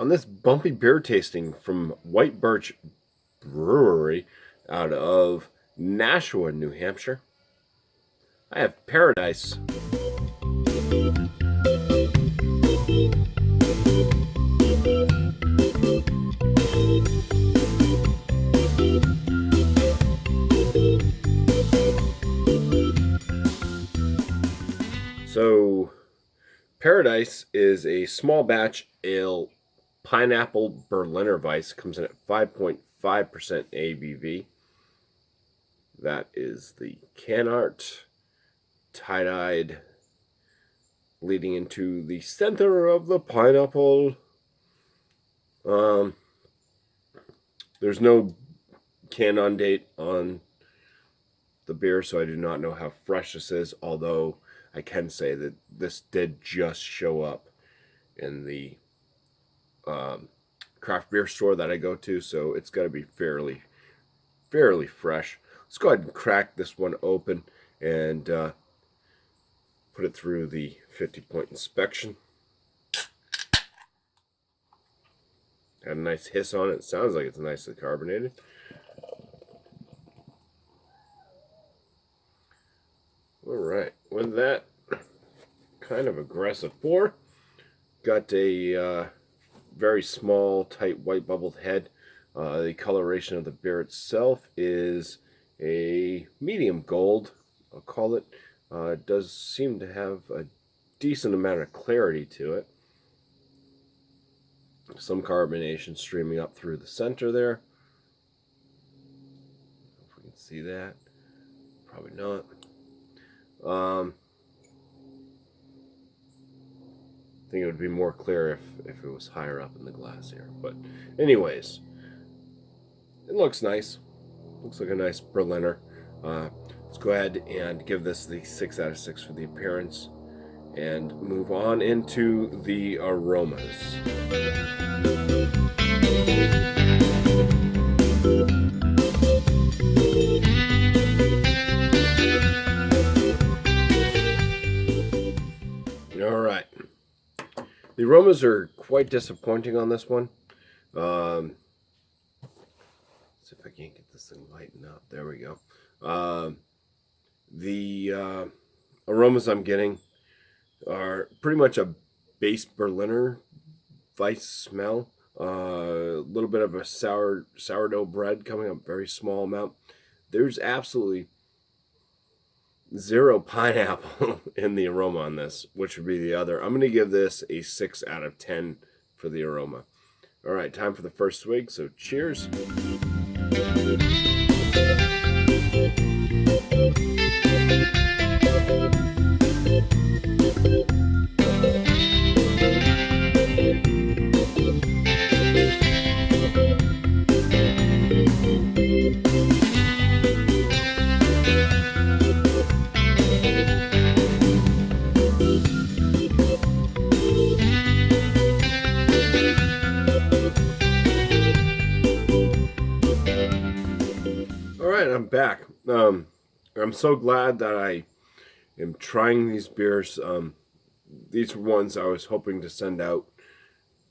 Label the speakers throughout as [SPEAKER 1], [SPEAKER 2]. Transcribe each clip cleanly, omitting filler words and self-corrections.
[SPEAKER 1] On this bumpy beer tasting from White Birch Brewery out of Nashua, New Hampshire, I have Paradise. So, Paradise is a small batch ale pineapple Berliner Weiss. Comes in at 5.5% ABV. That is the can art, tie-dyed, leading into the center of the pineapple. There's no can-on date on the beer, so I do not know how fresh this is, although I can say that this did just show up in the craft beer store that I go to, so it's got to be fairly fresh. Let's go ahead and crack this one open and put it through the 50-point inspection. Had a nice hiss on it. Sounds like it's nicely carbonated. Alright, with that kind of aggressive pour, got a very small, tight, white bubbled head. The coloration of the beer itself is a medium gold, I'll call it. It does seem to have a decent amount of clarity to it. Some carbonation streaming up through the center there. If we can see that. Probably not. I think it would be more clear if it was higher up in the glass here. But anyways, it looks nice. Looks like a nice Berliner. Let's go ahead and give this the 6 out of 6 for the appearance and move on into the aromas. All right. The aromas are quite disappointing on this one. See if I can't get this thing lightened up. There we go. The aromas I'm getting are pretty much a base Berliner Weiss smell. A little bit of a sourdough bread coming up, very small amount. There's absolutely zero pineapple in the aroma on this, which would be the other. I'm going to give this a 6 out of 10 for the aroma. All right, time for the first swig, so cheers. I'm back. I'm so glad that I am trying these beers. These were ones I was hoping to send out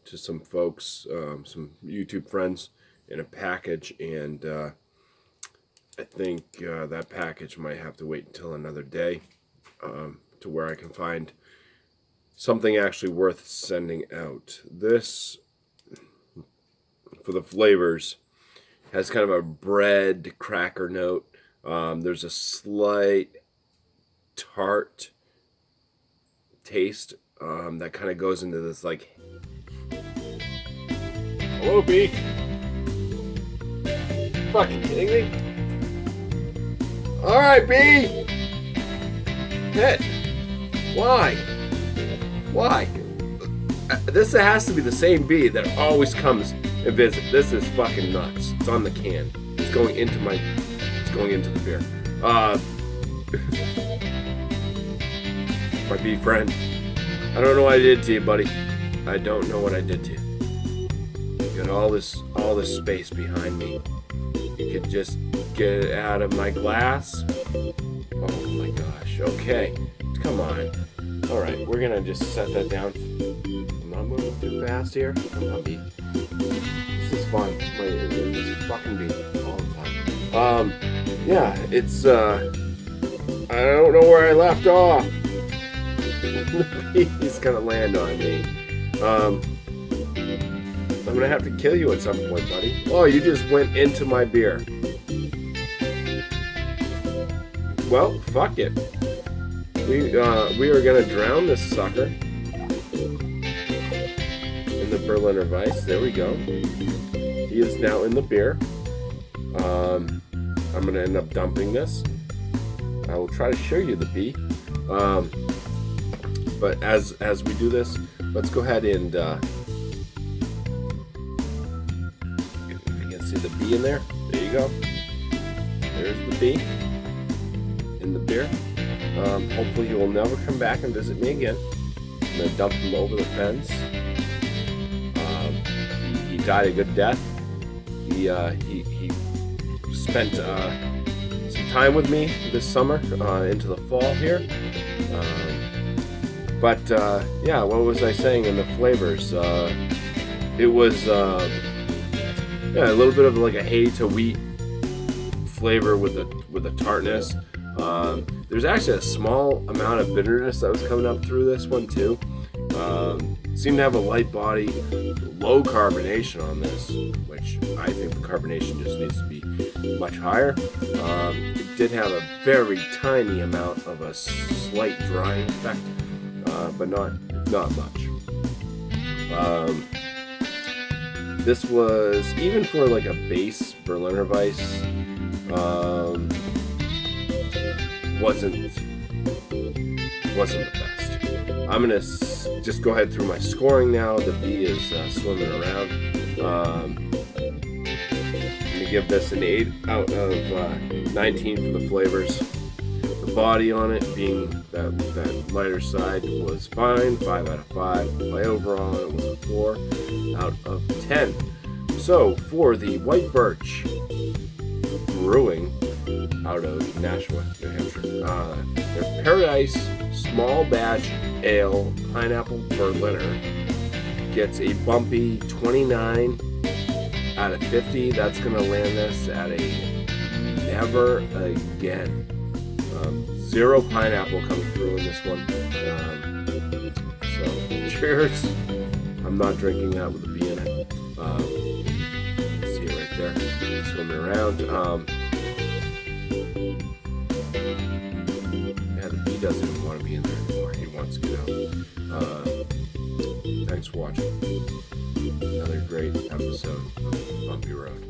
[SPEAKER 1] to some folks, some YouTube friends in a package, and I think that package might have to wait until another day to where I can find something actually worth sending out. This, for the flavors, has kind of a bread cracker note. There's a slight tart taste that kind of goes into this like, hello, B. Fucking kidding me? All right, B. Hit. Why? This has to be the same B that always comes and visit. This is fucking nuts. It's on the can. It's going into the beer. My bee friend. I don't know what I did to you, buddy. I don't know what I did to you. You got all this space behind me. You could just get it out of my glass. Oh my gosh. Okay. Come on. Alright, we're gonna just set that down. I'm I'm moving too fast here. Come on, bee. This is fun. This fucking bee all the time. Yeah, it's I don't know where I left off. He's gonna land on me. I'm gonna have to kill you at some point, buddy. Oh, you just went into my beer. Well, fuck it. We are gonna drown this sucker in the Berliner Weiss. There we go. He is now in the beer. I'm gonna end up dumping this. I will try to show you the bee. But as we do this, let's go ahead and you can see the bee in there. There you go. There's the bee in the beer. Hopefully he will never come back and visit me again. I'm gonna dump him over the fence. He died a good death. He spent some time with me this summer into the fall here. But yeah, what was I saying in the flavors? It was yeah, a little bit of like a hay to wheat flavor with a tartness. There's actually a small amount of bitterness that was coming up through this one too. Seemed to have a light body, low carbonation on this, which I think the carbonation just needs to be much higher. It did have a very tiny amount of a slight drying effect, but not much. This was, even for like a base Berliner Weiss, wasn't the best. I'm gonna just go ahead through my scoring now. The bee is swimming around. I'm gonna give this an 8 out of 19 for the flavors. The body on it, being that lighter side, was fine. 5 out of 5. My overall it was a 4 out of 10. So for the White Birch Brewing out of Nashua, New Hampshire, their Paradise Small Batch Ale Pineapple Berliner gets a bumpy 29 out of 50. That's going to land this at a never again. 0 pineapple coming through in this one. So cheers. I'm not drinking that with a bee in it. See it right there, swimming around. Yeah, the bee doesn't even want to be in there anymore. He wants to get out. Thanks for watching. Another great episode of Bumpy Road.